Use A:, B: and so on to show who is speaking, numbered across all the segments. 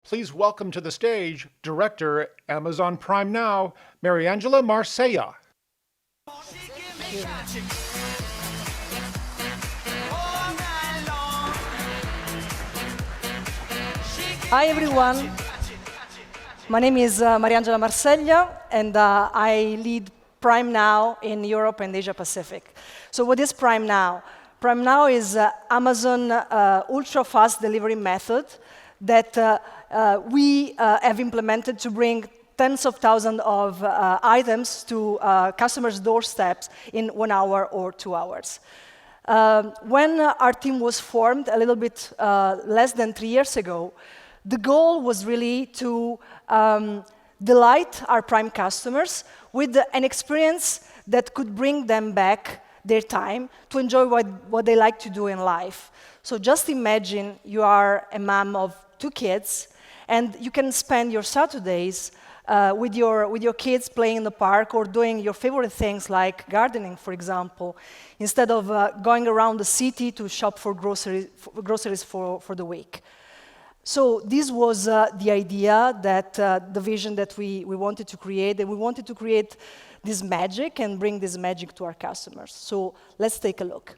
A: Please welcome to the stage Director, Amazon Prime Now, Mariangela Marseglia.
B: Hi everyone, my name is Mariangela Marseglia and I lead Prime Now in Europe and Asia Pacific. So what is Prime Now? Prime Now is Amazon ultra-fast delivery method that we have implemented to bring tens of thousands of items to customers' doorsteps in 1 hour or 2 hours. When our team was formed a little bit less than 3 years ago, the goal was really to delight our Prime customers with an experience that could bring them back their time to enjoy what they like to do in life. So just imagine you are a mom of 2 kids, and you can spend your Saturdays with your kids playing in the park or doing your favorite things like gardening, for example, instead of going around the city to shop for groceries for the week. So this was the idea, that the vision that we wanted to create, and we wanted to create this magic and bring this magic to our customers. So let's take a look.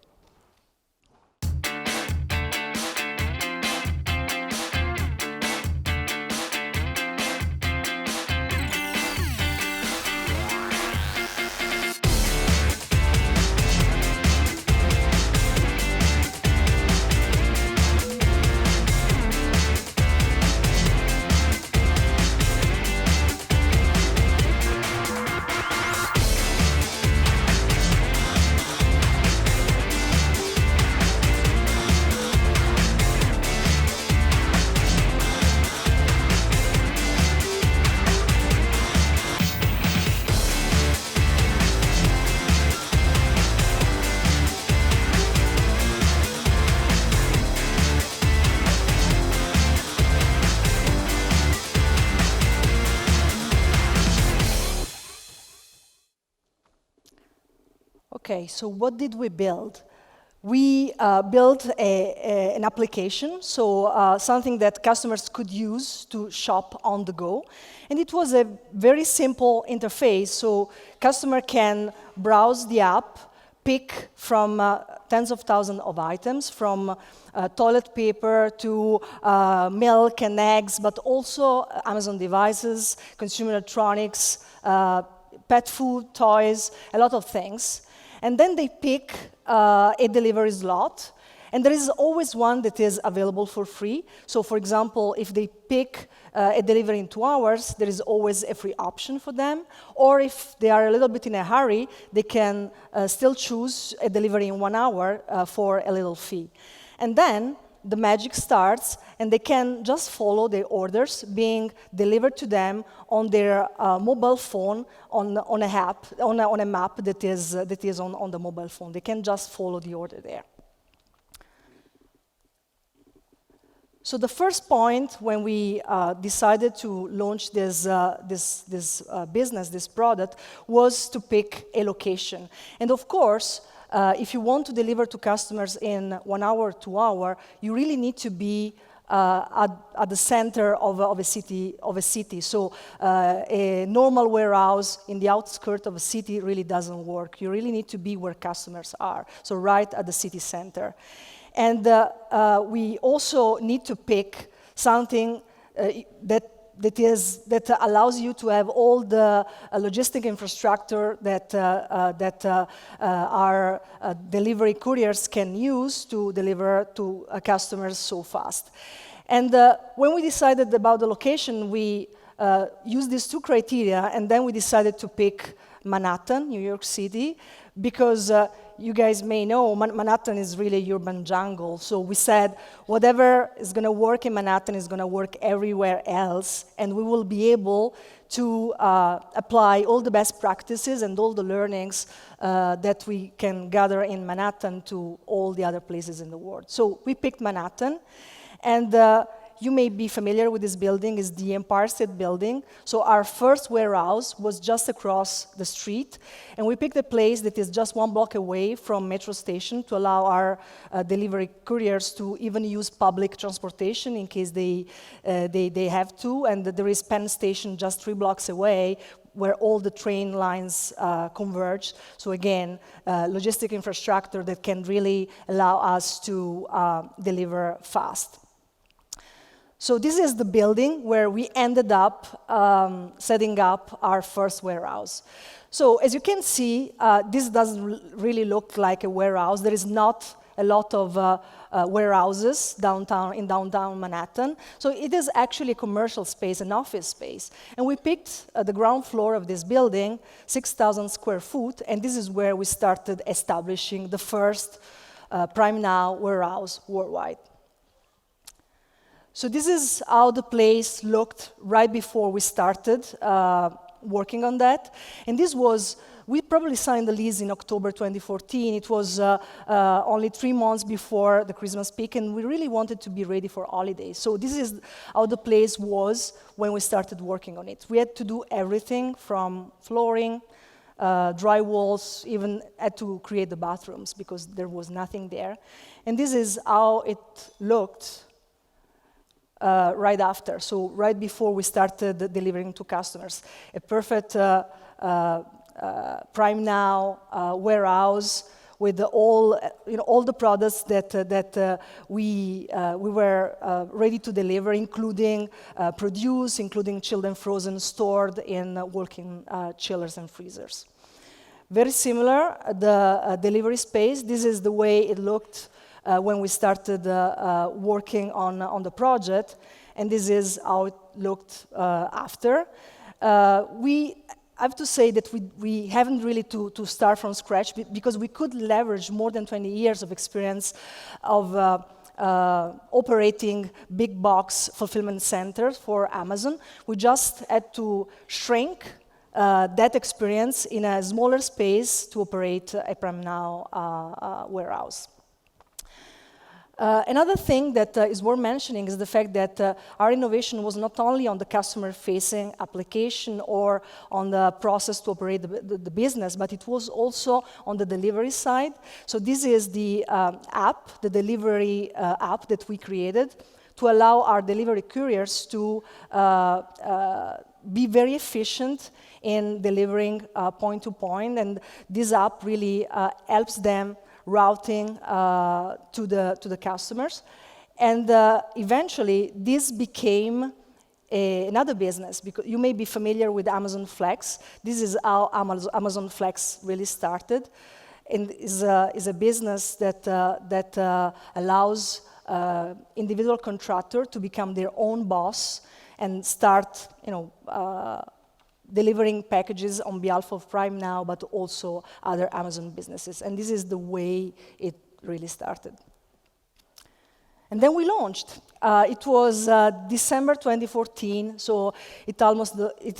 B: Okay, so what did we build? We built an application, so something that customers could use to shop on the go. And it was a very simple interface, so customer can browse the app, pick from tens of thousands of items, from toilet paper to milk and eggs, but also Amazon devices, consumer electronics, pet food, toys, a lot of things. And then they pick a delivery slot, and there is always one that is available for free. So for example, if they pick a delivery in 2 hours, there is always a free option for them. Or if they are a little bit in a hurry, they can still choose a delivery in 1 hour for a little fee. And then the magic starts, and they can just follow the orders being delivered to them on their mobile phone, on a map that is on the mobile phone. They can just follow the order there. So the first point when we decided to launch this business, this product, was to pick a location. And of course, if you want to deliver to customers in 1 hour, 2 hours, you really need to be at the center of a city. So a normal warehouse in the outskirts of a city really doesn't work. You really need to be where customers are, so right at the city center. And we also need to pick something that allows you to have all the logistic infrastructure that our delivery couriers can use to deliver to customers so fast. And when we decided about the location, we used these 2 criteria, and then we decided to pick Manhattan, New York City, because you guys may know Manhattan is really a urban jungle. So we said whatever is going to work in Manhattan is going to work everywhere else, and we will be able to apply all the best practices and all the learnings that we can gather in Manhattan to all the other places in the world. So we picked Manhattan, and you may be familiar with this building, is the Empire State Building. So our first warehouse was just across the street, and we picked a place that is just 1 block away from metro station to allow our delivery couriers to even use public transportation in case they have to, and there is Penn Station just 3 blocks away, where all the train lines converge. So again, logistic infrastructure that can really allow us to deliver fast. So this is the building where we ended up setting up our first warehouse. So as you can see, this doesn't really look like a warehouse. There is not a lot of warehouses in downtown Manhattan. So it is actually a commercial space, an office space. And we picked the ground floor of this building, 6,000 square foot, and this is where we started establishing the first Prime Now warehouse worldwide. So this is how the place looked right before we started working on that. And this was, we probably signed the lease in October 2014. It was only 3 months before the Christmas peak, and we really wanted to be ready for holidays. So this is how the place was when we started working on it. We had to do everything from flooring, dry walls, even had to create the bathrooms because there was nothing there. And this is how it looked right after, so right before we started delivering to customers. A perfect Prime Now warehouse with all the products that we were ready to deliver, including produce, including chilled and frozen, stored in walk-in chillers and freezers. Very similar, the delivery space. This is the way it looked when we started working on the project, and this is how it looked after. I have to say that we haven't really to start from scratch because we could leverage more than 20 years of experience of operating big box fulfillment centers for Amazon. We just had to shrink that experience in a smaller space to operate a Prime Now warehouse. Another thing that is worth mentioning is the fact that our innovation was not only on the customer-facing application or on the process to operate the business, but it was also on the delivery side. So this is the app, the delivery app that we created to allow our delivery couriers to be very efficient in delivering point to point, and this app really helps them routing to the customers. And eventually, this became another business, because you may be familiar with Amazon Flex. This is how Amazon Flex really started, and is a business that allows individual contractor to become their own boss and start, delivering packages on behalf of Prime Now, but also other Amazon businesses. And this is the way it really started. And then we launched. It was December 2014, so it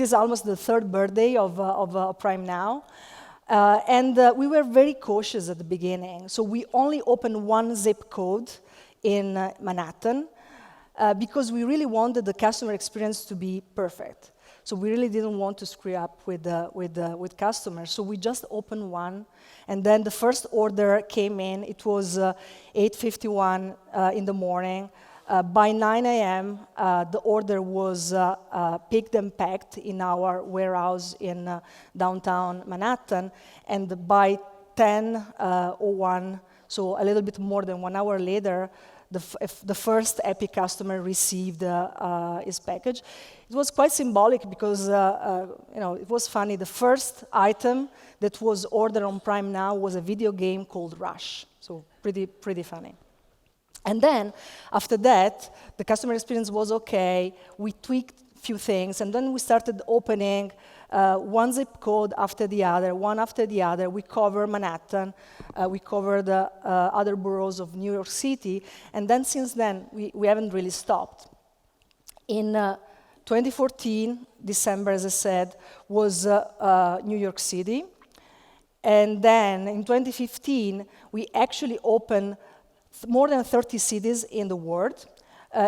B: is almost the third birthday of Prime Now. And we were very cautious at the beginning. So we only opened one zip code in Manhattan because we really wanted the customer experience to be perfect. So we really didn't want to screw up with customers. So we just opened one, and then the first order came in. It was 8:51 in the morning. By 9 a.m., the order was picked and packed in our warehouse in downtown Manhattan, and by 10:01, so a little bit more than 1 hour later, the first happy customer received his package. It was quite symbolic because it was funny. The first item that was ordered on Prime Now was a video game called Rush. So pretty funny. And then after that, the customer experience was okay. We tweaked a few things, and then we started opening one zip code after the other, one after the other. We covered Manhattan, we covered the other boroughs of New York City, and then since then, we haven't really stopped. In 2014, December, as I said, was New York City, and then in 2015, we actually opened more than 30 cities in the world.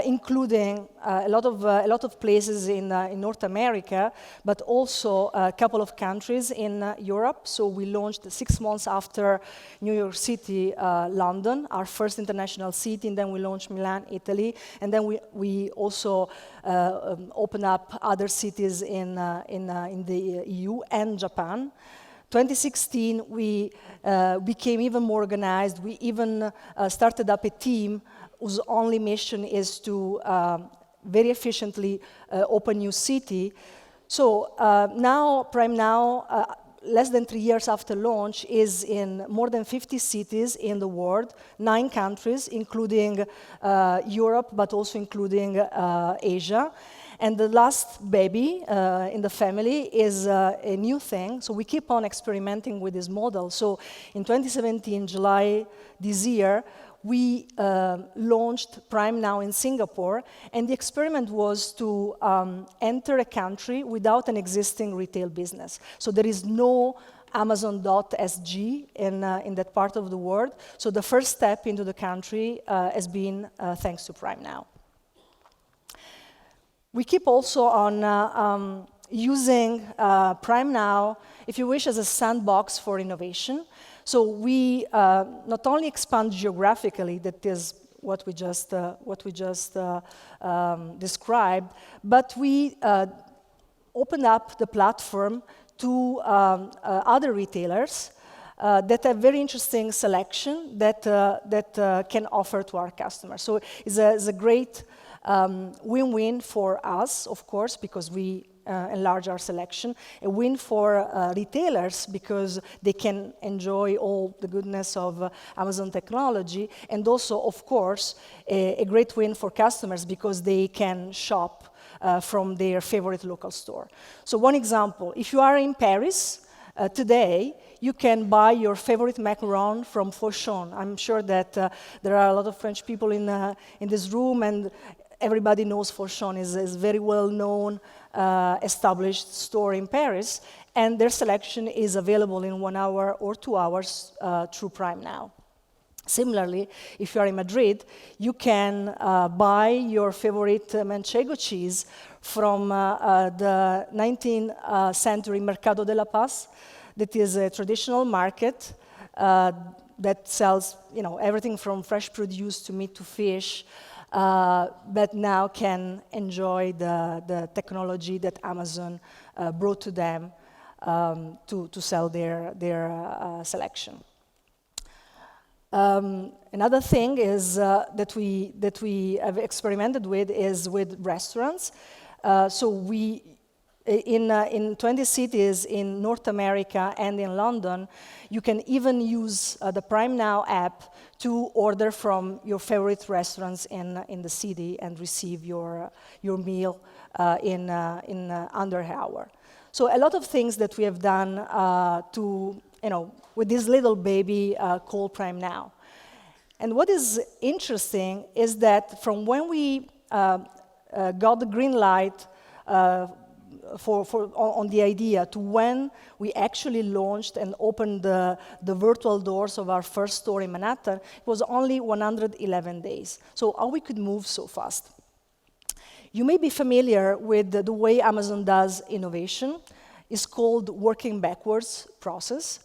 B: including a lot of places in North America, but also a couple of countries in Europe. So we launched 6 months after New York City, London, our first international city, and then we launched Milan, Italy, and then we also opened up other cities in the EU and Japan. 2016, we became even more organized. We even started up a team whose only mission is to very efficiently open new city. So now, Prime Now, less than 3 years after launch, is in more than 50 cities in the world, 9 countries, including Europe, but also including Asia. And the last baby in the family is a new thing. So we keep on experimenting with this model. So in 2017, July this year, we launched Prime Now in Singapore, and the experiment was to enter a country without an existing retail business. So there is no Amazon.sg in that part of the world. So the first step into the country has been thanks to Prime Now. We keep also on using Prime Now, if you wish, as a sandbox for innovation. So we not only expand geographically, that is what we just described, but we open up the platform to other retailers that have very interesting selection that can offer to our customers. So it's a great win-win for us, of course, because we enlarge our selection, a win for retailers because they can enjoy all the goodness of Amazon technology, and also, of course, a great win for customers because they can shop from their favorite local store. So one example, if you are in Paris today, you can buy your favorite macaron from Fauchon. I'm sure that there are a lot of French people in this room, and everybody knows Fauchon is a very well-known, established store in Paris, and their selection is available in 1 hour or 2 hours through Prime Now. Similarly, if you are in Madrid, you can buy your favorite manchego cheese from the 19th century Mercado de la Paz. That is a traditional market that sells, everything from fresh produce to meat to fish, but now can enjoy the technology that Amazon brought to them to sell their selection. Another thing is that we have experimented with is with restaurants. So we in 20 cities in North America and in London, you can even use the Prime Now app to order from your favorite restaurants in the city and receive your meal in under an hour. So a lot of things that we have done with this little baby called Prime Now. And what is interesting is that from when we got the green light on the idea to when we actually launched and opened the virtual doors of our first store in Manhattan, it was only 111 days. So how we could move so fast. You may be familiar with the way Amazon does innovation. It's called working backwards process.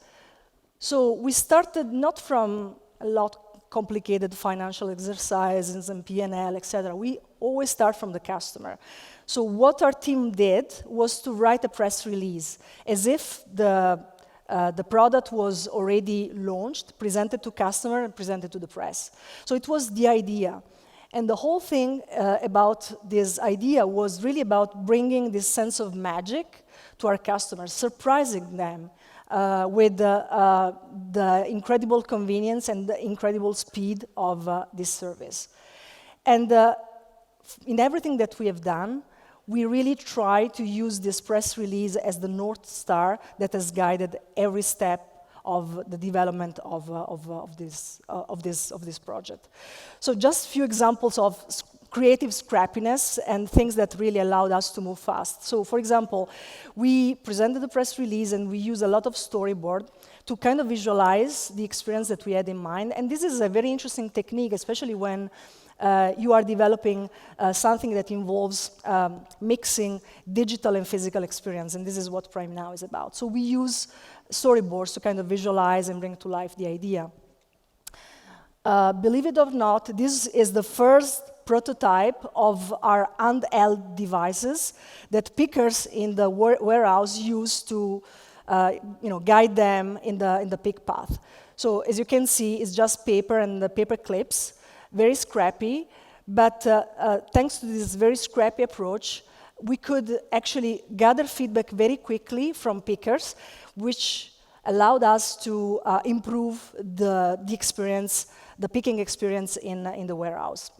B: So we started not from a lot complicated financial exercises and P&L, etc. We always start from the customer. So what our team did was to write a press release as if the product was already launched, presented to customer, and presented to the press. So it was the idea. And the whole thing about this idea was really about bringing this sense of magic to our customers, surprising them with the incredible convenience and the incredible speed of this service. And in everything that we have done, we really try to use this press release as the North Star that has guided every step of the development of this project. So just a few examples of creative scrappiness and things that really allowed us to move fast. So for example, we presented the press release and we used a lot of storyboard to kind of visualize the experience that we had in mind. And this is a very interesting technique, especially when you are developing something that involves mixing digital and physical experience, and this is what Prime Now is about. So we use storyboards to kind of visualize and bring to life the idea. Believe it or not, this is the first prototype of our handheld devices that pickers in the warehouse use to guide them in the pick path. So as you can see, it's just paper and the paper clips, very scrappy, but thanks to this very scrappy approach, we could actually gather feedback very quickly from pickers, which allowed us to improve the experience, the picking experience in the warehouse.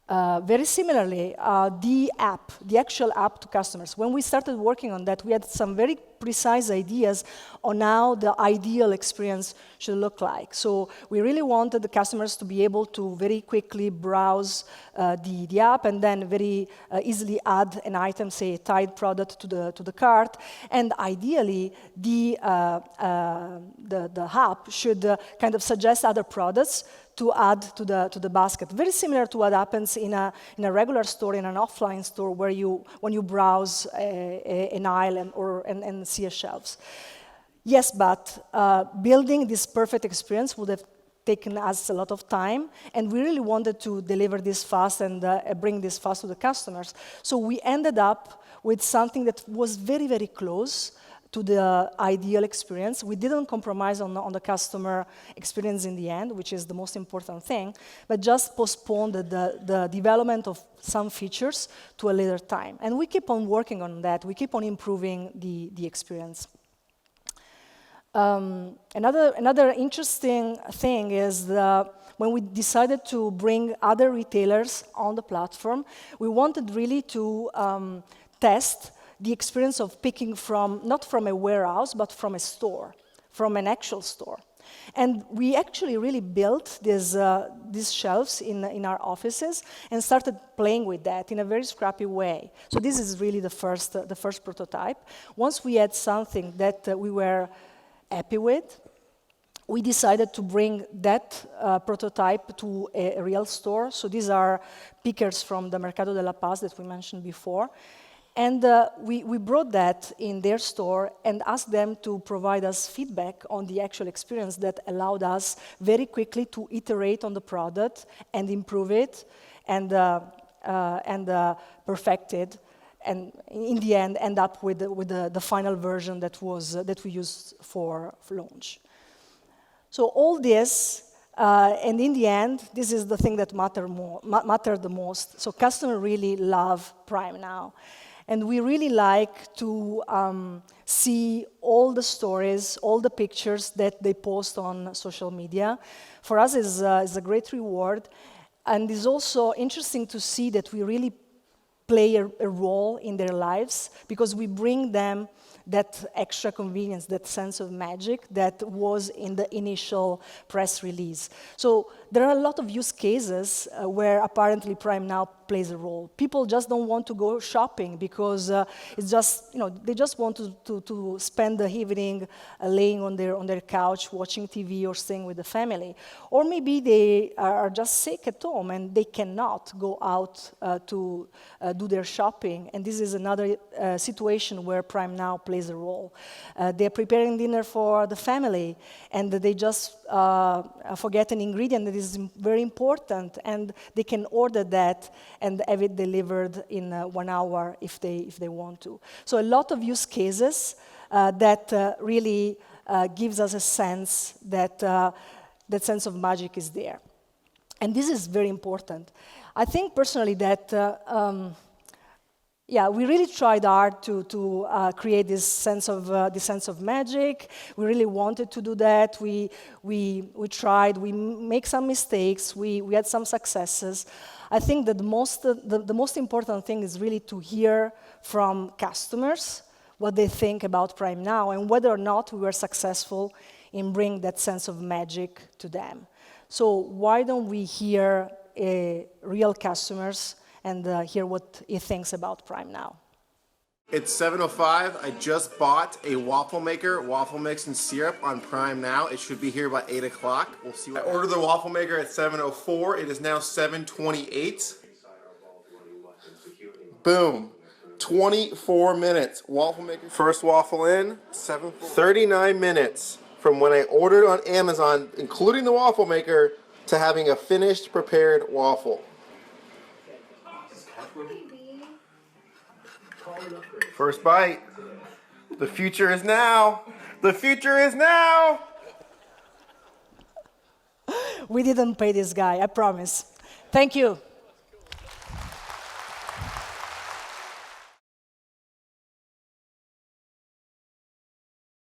B: Very similarly, the actual app to customers. When we started working on that, we had some very precise ideas on how the ideal experience should look like. So we really wanted the customers to be able to very quickly browse the app and then very easily add an item, say a Tide product, to the cart. And ideally, the app should kind of suggest other products to add to the basket. Very similar to what happens in a regular store, in an offline store, where when you browse an aisle and see a shelves. Yes, but building this perfect experience would have taken us a lot of time, and we really wanted to deliver this fast and bring this fast to the customers. So we ended up with something that was very, very close to the ideal experience. We didn't compromise on the customer experience in the end, which is the most important thing, but just postponed the development of some features to a later time. And we keep on working on that. We keep on improving the experience. Another interesting thing is when we decided to bring other retailers on the platform, we wanted really to test the experience of picking not from a warehouse, but from a store, from an actual store. And we actually really built these shelves in our offices and started playing with that in a very scrappy way. So this is really the first prototype. Once we had something that we were happy with, we decided to bring that prototype to a real store. So these are pickers from the Mercado de la Paz that we mentioned before. And we brought that in their store and asked them to provide us feedback on the actual experience that allowed us very quickly to iterate on the product and improve it and perfect it, and in the end end up with the final version that we used for launch. So all this, and in the end, this is the thing that mattered the most. So customers really love Prime Now. And we really like to see all the stories, all the pictures that they post on social media. For us, it's a great reward. And it's also interesting to see that we really play a role in their lives, because we bring them that extra convenience, that sense of magic that was in the initial press release. So there are a lot of use cases where apparently Prime Now plays a role. People just don't want to go shopping because it's just, they just want to spend the evening laying on their couch, watching TV or staying with the family. Or maybe they are just sick at home and they cannot go out to do their shopping. And this is another situation where Prime Now plays a role. They're preparing dinner for the family and they just forget an ingredient that is very important, and they can order that and have it delivered in 1 hour if they want to. So a lot of use cases that really gives us a sense that that sense of magic is there. And this is very important. I think personally that we really tried hard to create this sense of magic. We really wanted to do that. We tried. We make some mistakes. We had some successes. I think that the most important thing is really to hear from customers what they think about Prime Now and whether or not we were successful in bringing that sense of magic to them. So why don't we hear real customers and hear what he thinks about Prime Now?
C: It's 7:05. I just bought a waffle maker, waffle mix and syrup on Prime now. It should be here by 8 o'clock. We'll see what I ordered the waffle maker at 7:04. It is now 7:28. Boom. 24 minutes. Waffle maker. First waffle in. 39 minutes from when I ordered on Amazon, including the waffle maker, to having a finished, prepared waffle. First bite. The future is now. The future is now.
B: We didn't pay this guy, I promise. Thank you.